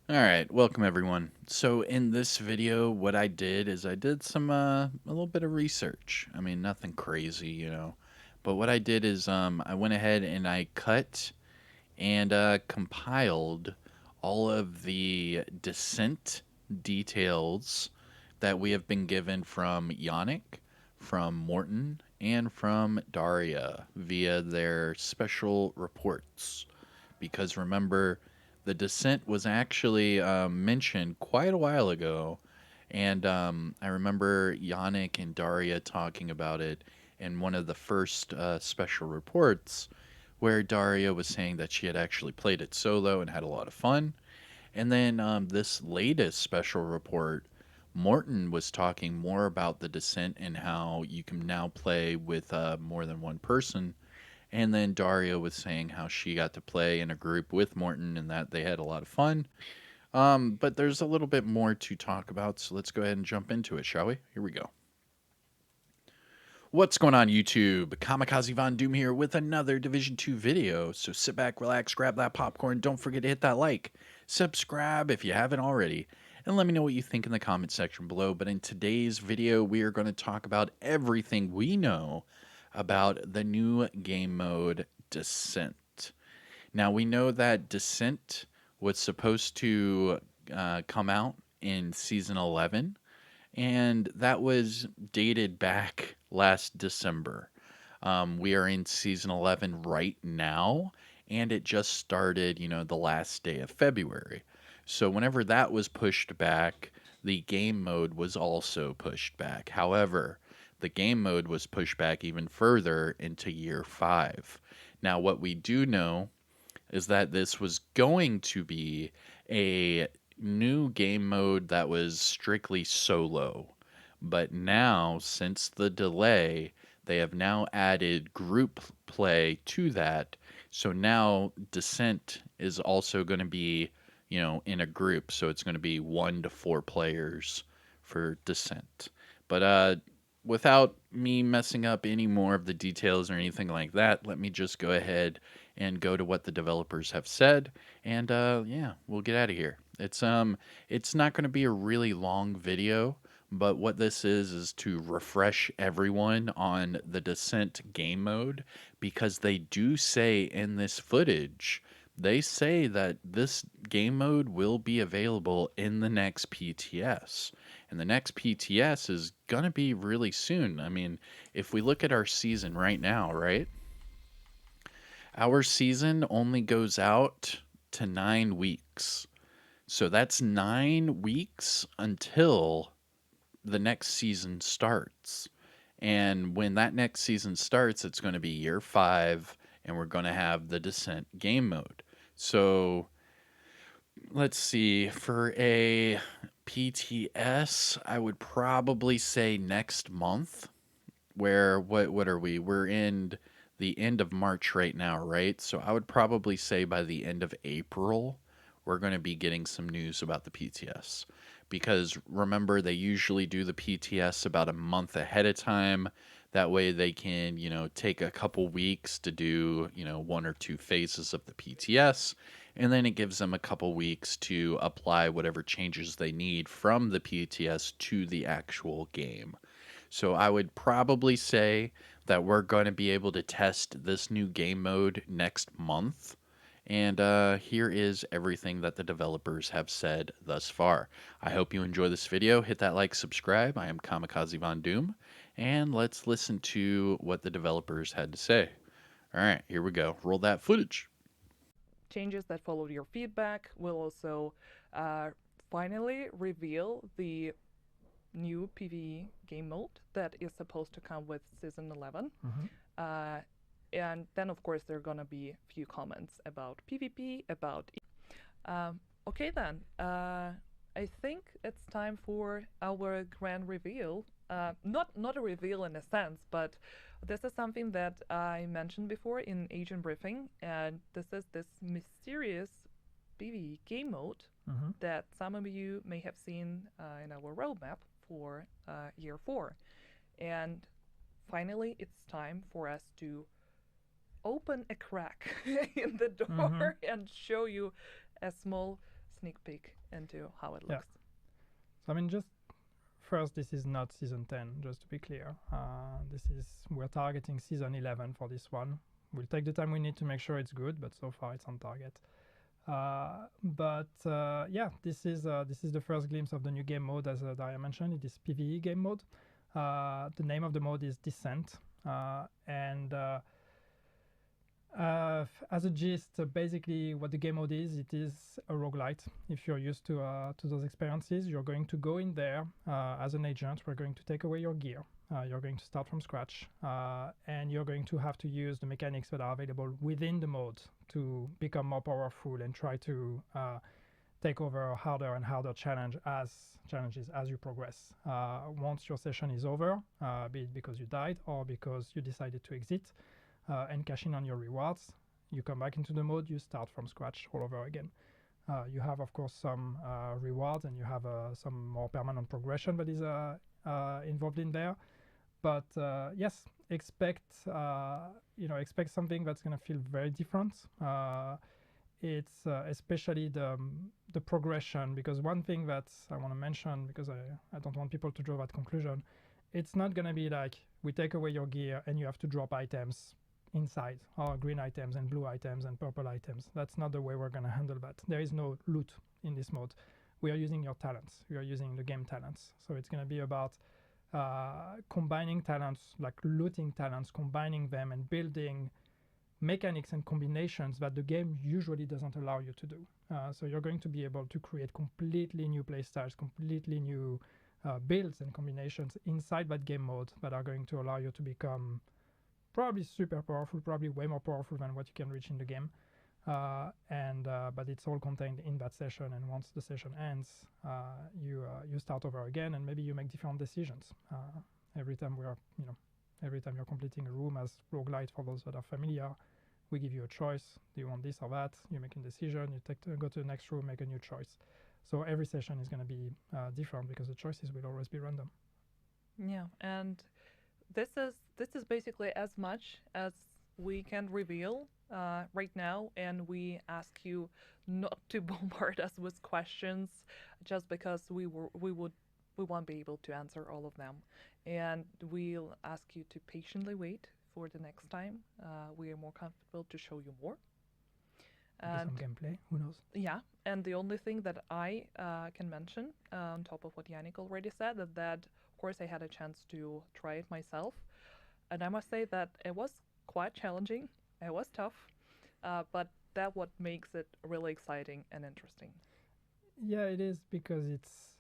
All right, welcome everyone. So in this video, what I did is I did some a little bit of research. I mean, nothing crazy. But what I did is I went ahead and I cut and compiled all of the descent details that we have been given from Yannick, from Morton, and from Daria via their special reports. Because remember, the descent was actually mentioned quite a while ago, and I remember Yannick and Daria talking about it in one of the first special reports, where Daria was saying that she had actually played it solo and had a lot of fun. And then this latest special report, Morton was talking more about the descent and how you can now play with more than one person. And then Daria was saying how she got to play in a group with Morton and that they had a lot of fun. But there's a little bit more to talk about, so let's go ahead and jump into it, shall we? Here we go. What's going on, YouTube? Kamikazevondoom here with another Division 2 video. So sit back, relax, grab that popcorn. Don't forget to hit that like. Subscribe if you haven't already. And let me know what you think in the comment section below. But in today's video, we are going to talk about everything we know about the new game mode Descent. Now, we know that Descent was supposed to come out in Season 11, and that was dated back last December. We are in season 11 right now, and it just started, the last day of February. So, whenever that was pushed back, the game mode was also pushed back. However, the game mode was pushed back even further into year 5. Now, what we do know is that this was going to be a new game mode that was strictly solo. But now, since the delay, they have now added group play to that. So now Descent is also going to be, in a group. So it's going to be 1 to 4 players for Descent. But without me messing up any more of the details or anything like that, let me just go ahead and go to what the developers have said, and yeah, we'll get out of here. It's not going to be a really long video, but what this is to refresh everyone on the Descent game mode, because they do say in this footage, they say that this game mode will be available in the next PTS. And the next PTS is going to be really soon. I mean, if we look at our season right now, right? Our season only goes out to 9 weeks. So that's 9 weeks until the next season starts. And when that next season starts, it's going to be year 5, and we're going to have the Descent game mode. So let's see. For a PTS, I would probably say next month. Where what are we? We're in the end of March right now, right? So I would probably say by the end of April, we're going to be getting some news about the PTS. Because remember, they usually do the PTS about a month ahead of time. That way they can, take a couple weeks to do, 1 or 2 phases of the PTS. And then it gives them a couple weeks to apply whatever changes they need from the PTS to the actual game. So I would probably say that we're going to be able to test this new game mode next month. And here is everything that the developers have said thus far. I hope you enjoy this video. Hit that like, subscribe. I am Kamikazevondoom. And let's listen to what the developers had to say. All right, here we go. Roll that footage. Changes that followed your feedback will also uh, finally reveal the new PvE game mode that is supposed to come with Season 11. Uh, and then, of course, there are going to be a few comments about PvP, about. Okay, then. I think it's time for our grand reveal. Not a reveal in a sense, but this is something that I mentioned before in Agent Briefing, and this is this mysterious PvE game mode that some of you may have seen in our roadmap for year 4. And finally, it's time for us to open a crack in the door and show you a small sneak peek into how it Yeah. looks. So I mean, just first, this is not season 10, just to be clear. We're targeting season 11 for this one. We'll take the time we need to make sure it's good, but so far it's on target. Yeah, this is the first glimpse of the new game mode, as Daria mentioned. It is PvE game mode. The name of the mode is Descent, as a gist, basically what the game mode is, it is a roguelite. If you're used to those experiences, you're going to go in there as an agent. We're going to take away your gear. You're going to start from scratch, and you're going to have to use the mechanics that are available within the mode to become more powerful and try to take over a harder and harder challenges as you progress. Once your session is over, be it because you died or because you decided to exit, and cash in on your rewards, you come back into the mode, you start from scratch all over again. You have, of course, some rewards, and you have some more permanent progression that is involved in there. But yes, expect something that's going to feel very different. It's especially the progression, because one thing that I want to mention, because I don't want people to draw that conclusion, it's not going to be like we take away your gear and you have to drop items inside, or green items and blue items and purple items. That's not the way we're going to handle that. There is no loot in this mode. We are using your talents. We are using the game talents. So it's going to be about combining talents, like looting talents, combining them and building mechanics and combinations that the game usually doesn't allow you to do. So you're going to be able to create completely new playstyles, completely new builds and combinations inside that game mode that are going to allow you to become probably super powerful, probably way more powerful than what you can reach in the game. But it's all contained in that session, and once the session ends, you start over again, and maybe you make different decisions. Every time you're completing a room, as roguelite, for those that are familiar, we give you a choice. Do you want this or that? You make a decision, you go to the next room, make a new choice. So every session is going to be different, because the choices will always be random. Yeah, and this is basically as much as we can reveal right now, and we ask you not to bombard us with questions, just because we won't be able to answer all of them, and we'll ask you to patiently wait for the next time we are more comfortable to show you more. And some gameplay, who knows? Yeah, and the only thing that I can mention on top of what Yannick already said, that of course I had a chance to try it myself, and I must say that it was quite challenging. It was tough, but that's what makes it really exciting and interesting. Yeah, it is, because it's,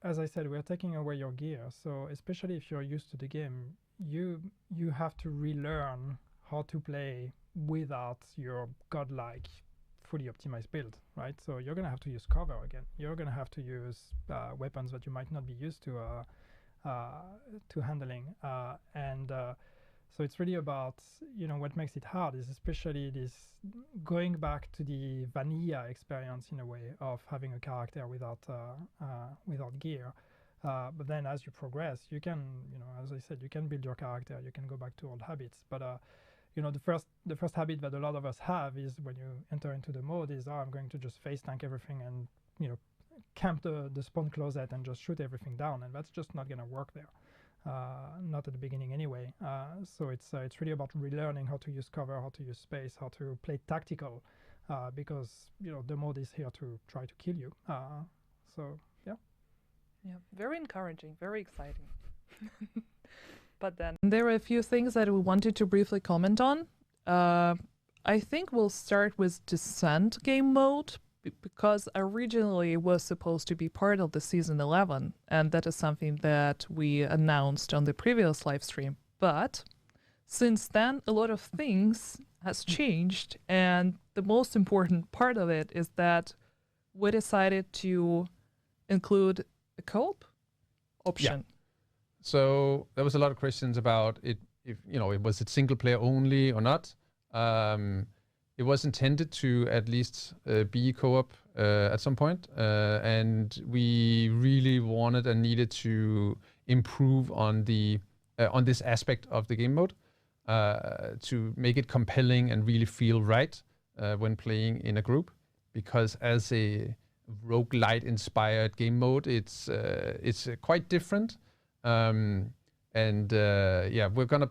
as I said, we're taking away your gear. So especially if you're used to the game, you have to relearn how to play without your godlike, fully optimized build, right? So you're gonna have to use cover again. You're gonna have to use weapons that you might not be used to handling, so it's really about, what makes it hard is especially this going back to the vanilla experience, in a way, of having a character without gear. But then as you progress, you can, as I said, you can build your character, you can go back to old habits. But the first habit that a lot of us have is, when you enter into the mode, is, I'm going to just face tank everything and camp the spawn closet and just shoot everything down, and that's just not going to work there. Not at the beginning anyway. So it's really about relearning how to use cover, how to use space, how to play tactical, because the mode is here to try to kill you. So yeah. Yeah, very encouraging, very exciting. But then there are a few things that we wanted to briefly comment on. I think we'll start with Descent game mode, because originally it was supposed to be part of the season 11, and that is something that we announced on the previous live stream. But since then, a lot of things has changed, and the most important part of it is that we decided to include a co-op option. Yeah. So there was a lot of questions about it, if it was it single player only or not. It was intended to at least be co-op at some point, and we really wanted and needed to improve on on this aspect of the game mode to make it compelling and really feel right when playing in a group. Because as a roguelite inspired game mode. It's quite different. Yeah, we're gonna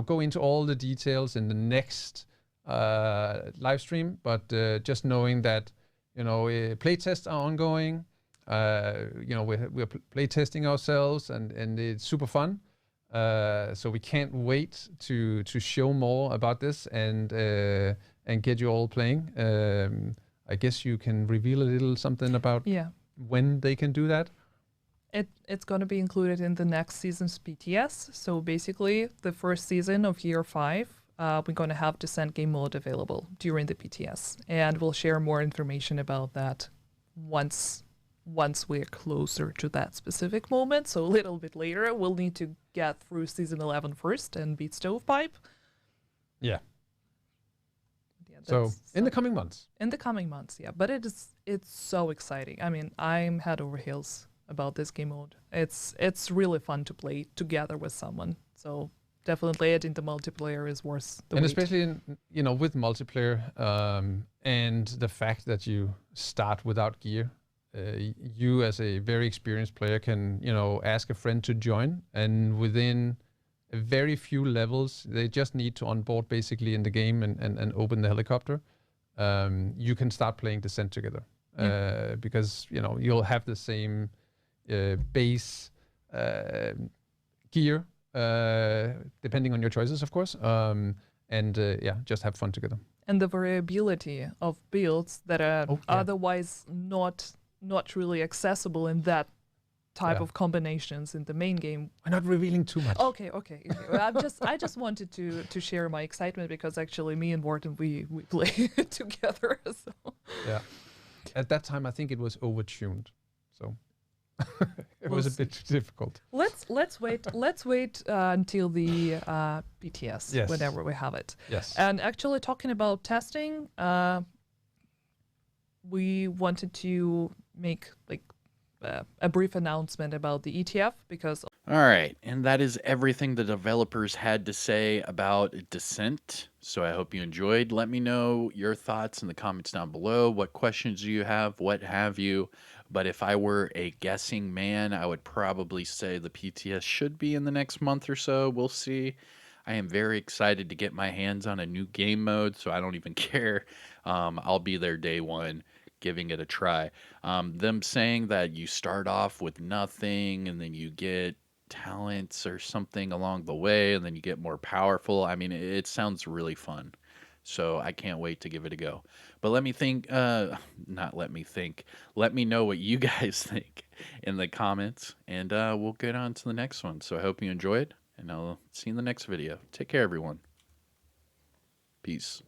go into all the details in the next live stream. But just knowing that playtests are ongoing. We're playtesting ourselves, and it's super fun. So we can't wait to show more about this and get you all playing. I guess you can reveal a little something about when they can do that. It's going to be included in the next season's BTS. So basically, the first season of year 5, we're going to have Descent game mode available during the BTS, and we'll share more information about that once we're closer to that specific moment. So a little bit later, we'll need to get through season 11 first and beat Stovepipe. Yeah. Yeah, so in the coming months. In the coming months, yeah. But it's so exciting. I mean, I'm head over heels about this game mode. It's really fun to play together with someone. So definitely adding the multiplayer is worth the wait. Especially with multiplayer, and the fact that you start without gear. You as a very experienced player can ask a friend to join, and within a very few levels, they just need to onboard basically in the game and open the helicopter. You can start playing Descent together, because you'll have the same base gear, depending on your choices, of course, just have fun together. And the variability of builds that are otherwise not really accessible in that type of combinations in the main game. We're not revealing too much. Okay. I just wanted to share my excitement, because actually me and Morten we play together. So. Yeah. At that time, I think it was overtuned, so it was a bit too difficult. Let's wait until the BTS, whenever we have it. Yes. And actually, talking about testing, we wanted to make a brief announcement about the ETF, because All right, and that is everything the developers had to say about Descent. So I hope you enjoyed. Let me know your thoughts in the comments down below. What questions do you have? What have you? But if I were a guessing man, I would probably say the PTS should be in the next month or so. We'll see. I am very excited to get my hands on a new game mode, so I don't even care. I'll be there day one, giving it a try. Them saying that you start off with nothing and then you get talents or something along the way and then you get more powerful. I mean, it sounds really fun. So I can't wait to give it a go. But let me know what you guys think in the comments, and we'll get on to the next one. So I hope you enjoyed, and I'll see you in the next video. Take care, everyone. Peace.